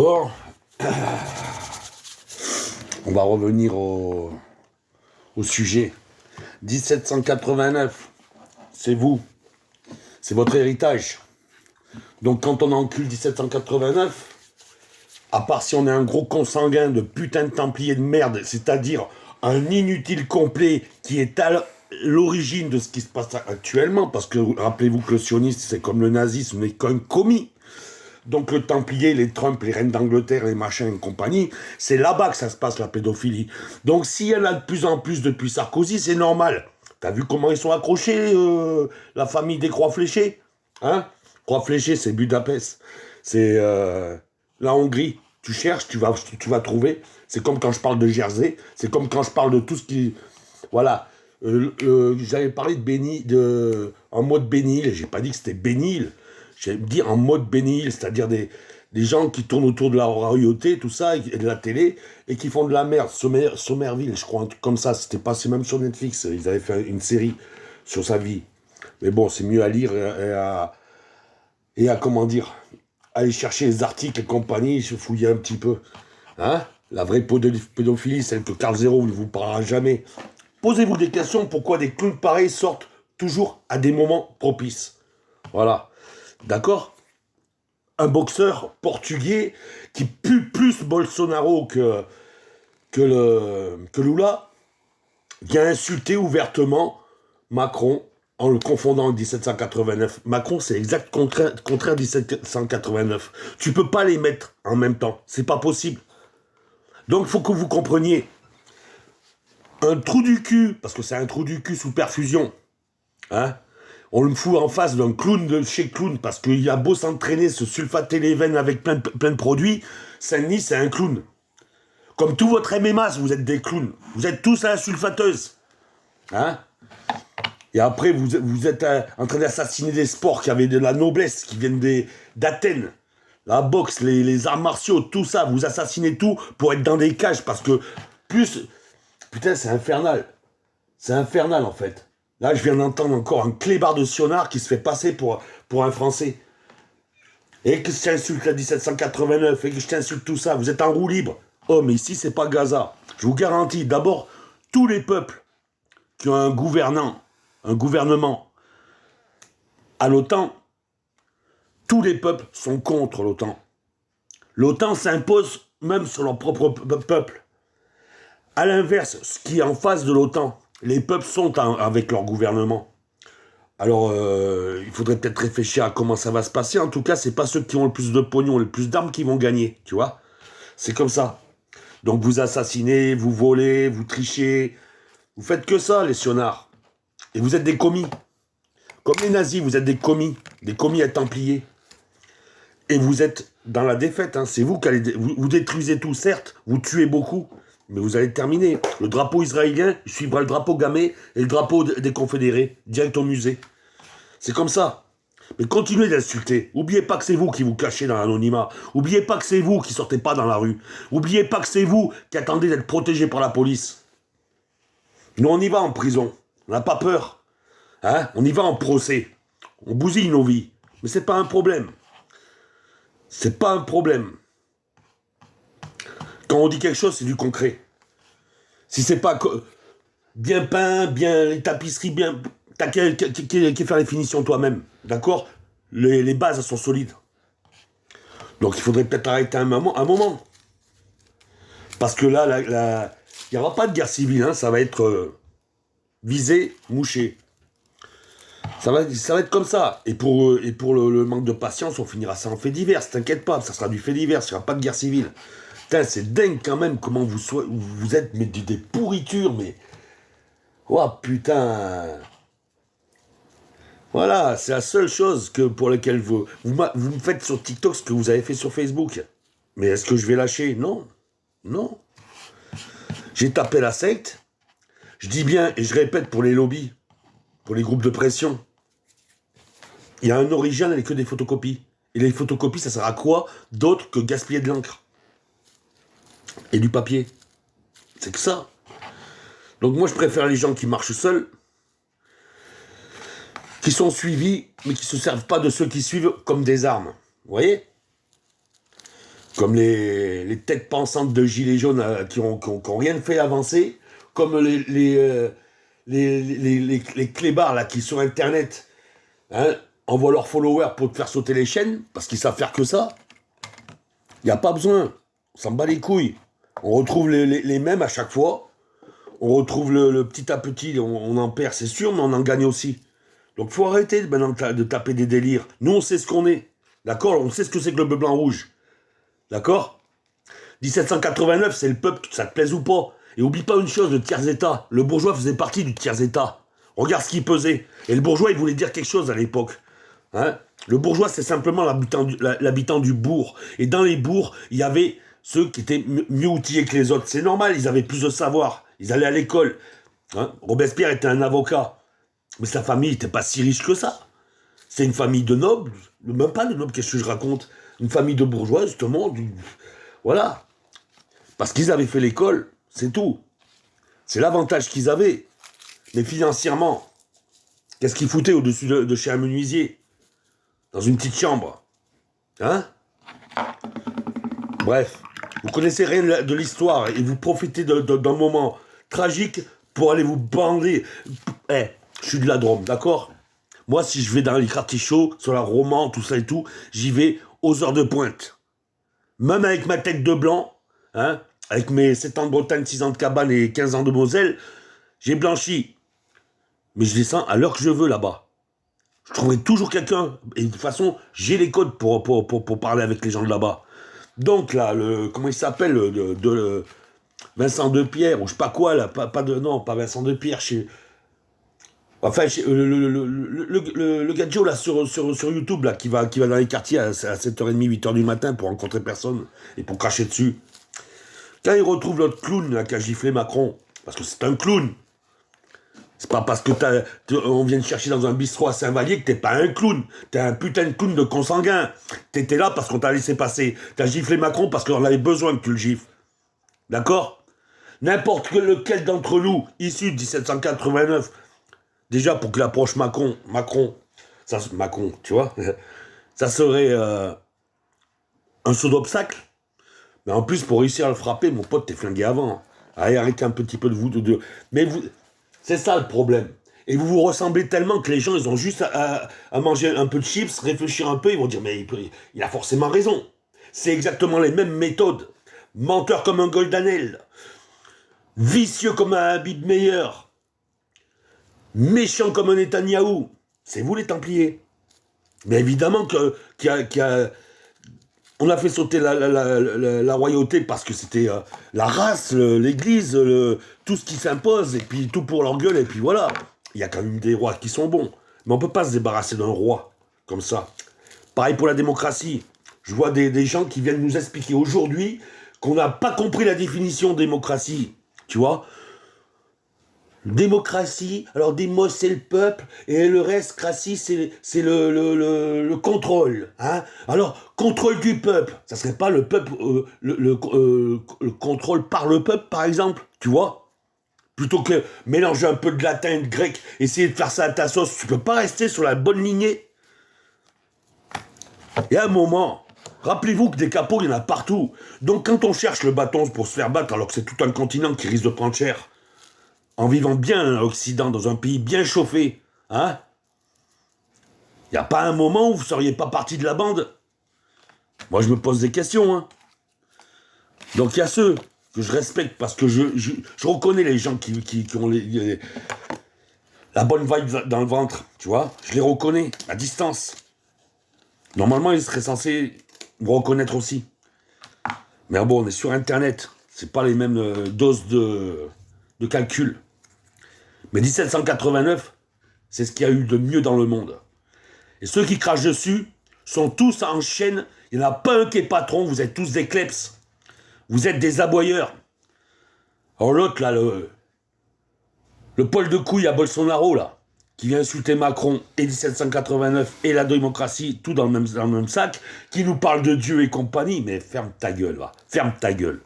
Bon, on va revenir au sujet. 1789, c'est vous, c'est votre héritage. Donc quand on encule 1789, à part si on est un gros consanguin de putain de templier de merde, c'est-à-dire un inutile complet qui est à l'origine de ce qui se passe actuellement, parce que rappelez-vous que le sionisme, c'est comme le nazisme, n'est qu'un commis. Donc le Templier, les Trump, les reines d'Angleterre, les machins et compagnie, c'est là-bas que ça se passe la pédophilie. Donc s'il y en a de plus en plus depuis Sarkozy, c'est normal. T'as vu comment ils sont accrochés, la famille des Croix Fléchées, hein? Croix Fléchées, c'est Budapest. C'est la Hongrie. Tu cherches, tu vas trouver. C'est comme quand je parle de Jersey. C'est comme quand je parle de tout ce qui... Voilà. J'avais parlé en mode bénil. J'ai pas dit que c'était bénil. J'ai dit en mode bénil, c'est-à-dire des gens qui tournent autour de la royauté, tout ça, et de la télé, et qui font de la merde. Somerville, je crois, un truc comme ça. C'était passé même sur Netflix. Ils avaient fait une série sur sa vie. Mais bon, c'est mieux à lire et à comment dire, aller chercher les articles et compagnie, se fouiller un petit peu. Hein? La vraie pédophilie, celle que Carl Zero ne vous parlera jamais. Posez-vous des questions, pourquoi des clowns pareils sortent toujours à des moments propices. Voilà. D'accord? Un boxeur portugais qui pue plus Bolsonaro que Lula vient insulter ouvertement Macron en le confondant en 1789. Macron, c'est exact contraire 1789. Tu peux pas les mettre en même temps. C'est pas possible. Donc, il faut que vous compreniez. Un trou du cul, parce que c'est un trou du cul sous perfusion, hein? On le fout en face d'un clown de chez clown, parce qu'il a beau s'entraîner, se sulfater les veines avec plein de produits, Saint-Denis, c'est un clown. Comme tout votre MMA, vous êtes des clowns. Vous êtes tous à la sulfateuse. Hein? Et après, vous êtes en train d'assassiner des sports qui avaient de la noblesse, qui viennent d'Athènes. La boxe, les arts martiaux, tout ça, vous assassinez tout pour être dans des cages, parce que plus... Putain, c'est infernal. C'est infernal, en fait. Là, je viens d'entendre encore un clébard de Sionard qui se fait passer pour un Français. Et que je t'insulte la 1789, et que je t'insulte tout ça, vous êtes en roue libre. Oh, mais ici, c'est pas Gaza. Je vous garantis, d'abord, tous les peuples qui ont un gouvernement à l'OTAN, tous les peuples sont contre l'OTAN. L'OTAN s'impose même sur leur propre peuple. À l'inverse, ce qui est en face de l'OTAN, les peuples sont avec leur gouvernement. Alors, il faudrait peut-être réfléchir à comment ça va se passer. En tout cas, c'est pas ceux qui ont le plus de pognon, le plus d'armes qui vont gagner, tu vois. C'est comme ça. Donc vous assassinez, vous volez, vous trichez. Vous faites que ça, les sionards. Et vous êtes des commis. Comme les nazis, vous êtes des commis à templiers. Et vous êtes dans la défaite, hein. C'est vous qui allez... Vous détruisez tout, certes, vous tuez beaucoup, mais vous allez terminer. Le drapeau israélien suivra le drapeau gamay et le drapeau des confédérés, direct au musée. C'est comme ça. Mais continuez d'insulter. Oubliez pas que c'est vous qui vous cachez dans l'anonymat. Oubliez pas que c'est vous qui sortez pas dans la rue. Oubliez pas que c'est vous qui attendez d'être protégé par la police. Nous, on y va en prison. On n'a pas peur. Hein? On y va en procès. On bousille nos vies. Mais c'est pas un problème. C'est pas un problème. Quand on dit quelque chose, c'est du concret. Si c'est pas bien peint, bien les tapisseries, bien... T'as qu'à faire les finitions toi-même. D'accord? Les bases sont solides. Donc il faudrait peut-être arrêter un moment. Parce que là, il n'y aura pas de guerre civile. Hein, ça va être visé, mouché. Ça va être comme ça. Et pour le manque de patience, on finira ça en fait divers. T'inquiète pas, ça sera du fait divers. Il n'y aura pas de guerre civile. Putain, c'est dingue quand même comment vous êtes mais des pourritures. Mais... Oh putain... Voilà, c'est la seule chose pour laquelle vous me faites sur TikTok ce que vous avez fait sur Facebook. Mais est-ce que je vais lâcher? Non. Non. J'ai tapé la secte. Je dis bien, et je répète pour les lobbies, pour les groupes de pression. Il y a un original et que des photocopies. Et les photocopies, ça sert à quoi d'autre que gaspiller de l'encre et du papier? C'est que ça. Donc moi, je préfère les gens qui marchent seuls, qui sont suivis, mais qui ne se servent pas de ceux qui suivent comme des armes. Vous voyez? comme les têtes pensantes de gilets jaunes qui ont rien fait avancer, comme les clébards là, qui sur Internet envoient leurs followers pour te faire sauter les chaînes, parce qu'ils savent faire que ça. Il n'y a pas besoin. On s'en bat les couilles. On retrouve les mêmes à chaque fois. On retrouve le petit à petit, on en perd, c'est sûr, mais on en gagne aussi. Donc faut arrêter maintenant de taper des délires. Nous, on sait ce qu'on est. D'accord? On sait ce que c'est que le bleu, blanc, rouge. D'accord? 1789, c'est le peuple, ça te plaise ou pas. Et oublie pas une chose, le tiers-état. Le bourgeois faisait partie du tiers-état. Regarde ce qu'il pesait. Et le bourgeois, il voulait dire quelque chose à l'époque. Le bourgeois, c'est simplement l'habitant du bourg. Et dans les bourgs, il y avait ceux qui étaient mieux outillés que les autres. C'est normal, ils avaient plus de savoir. Ils allaient à l'école. Robespierre était un avocat. Mais sa famille n'était pas si riche que ça. C'est une famille de nobles. Même pas de nobles, qu'est-ce que je raconte? Une famille de bourgeois, justement. Voilà. Parce qu'ils avaient fait l'école, c'est tout. C'est l'avantage qu'ils avaient. Mais financièrement, qu'est-ce qu'ils foutaient au-dessus de chez un menuisier? Dans une petite chambre. Bref. Vous connaissez rien de l'histoire et vous profitez d'un moment tragique pour aller vous bander. Je suis de la Drôme, d'accord? Moi, si je vais dans les quartiers chauds, sur la Romande, tout ça et tout, j'y vais aux heures de pointe. Même avec ma tête de blanc, avec mes 7 ans de Bretagne, 6 ans de cabane et 15 ans de Moselle, j'ai blanchi. Mais je descends à l'heure que je veux là-bas. Je trouverai toujours quelqu'un. Et de toute façon, j'ai les codes pour parler avec les gens de là-bas. Donc là, comment il s'appelle Vincent Depierre, ou je sais pas quoi, là, pas Vincent Depierre, le gars Joe là sur YouTube là, qui va dans les quartiers à 7h30, 8h du matin pour rencontrer personne et pour cracher dessus. Quand il retrouve l'autre clown là, qui a giflé Macron, parce que c'est un clown. C'est pas parce que on vient te chercher dans un bistrot à Saint-Vallier que t'es pas un clown. T'es un putain de clown de consanguin. T'étais là parce qu'on t'a laissé passer. T'as giflé Macron parce qu'on avait besoin que tu le gifles. D'accord? N'importe lequel d'entre nous, issu de 1789, déjà pour qu'il approche Macron, tu vois, ça serait un saut d'obstacle. Mais en plus, pour réussir à le frapper, mon pote, t'es flingué avant. Allez, arrêtez un petit peu de vous. Mais vous... C'est ça le problème. Et vous vous ressemblez tellement que les gens, ils ont juste à manger un peu de chips, réfléchir un peu, ils vont dire, mais il a forcément raison. C'est exactement les mêmes méthodes. Menteur comme un Goldanel. Vicieux comme un Habib Meyer. Méchant comme un Netanyahou. C'est vous les Templiers. Mais évidemment on a fait sauter la royauté parce que c'était la race, l'église, tout ce qui s'impose, et puis tout pour leur gueule, et puis voilà. Il y a quand même des rois qui sont bons. Mais on ne peut pas se débarrasser d'un roi comme ça. Pareil pour la démocratie. Je vois des gens qui viennent nous expliquer aujourd'hui qu'on n'a pas compris la définition de démocratie. Tu vois ? Démocratie, alors démos c'est le peuple, et le reste, cratie, c'est le contrôle. Alors, contrôle du peuple, ça serait pas le peuple, le contrôle par le peuple, par exemple, tu vois? Plutôt que mélanger un peu de latin et de grec, essayer de faire ça à ta sauce, tu peux pas rester sur la bonne lignée. Et à un moment, rappelez-vous que des capots, il y en a partout. Donc quand on cherche le bâton pour se faire battre, alors que c'est tout un continent qui risque de prendre cher, en vivant bien à l'Occident, dans un pays bien chauffé, il n'y a pas un moment où vous ne seriez pas parti de la bande? Moi, je me pose des questions, Donc, il y a ceux que je respecte parce que je reconnais les gens qui ont la bonne vibe dans le ventre, tu vois? Je les reconnais, à distance. Normalement, ils seraient censés vous reconnaître aussi. Mais bon, on est sur Internet. C'est pas les mêmes doses de calcul. Mais 1789, c'est ce qu'il y a eu de mieux dans le monde. Et ceux qui crachent dessus sont tous en chaîne. Il n'y en a pas un qui est patron. Vous êtes tous des kleps. Vous êtes des aboyeurs. Alors l'autre, là, le poil de couille à Bolsonaro, là, qui vient insulter Macron et 1789 et la démocratie, tout dans le même sac, qui nous parle de Dieu et compagnie. Mais ferme ta gueule, va. Ferme ta gueule.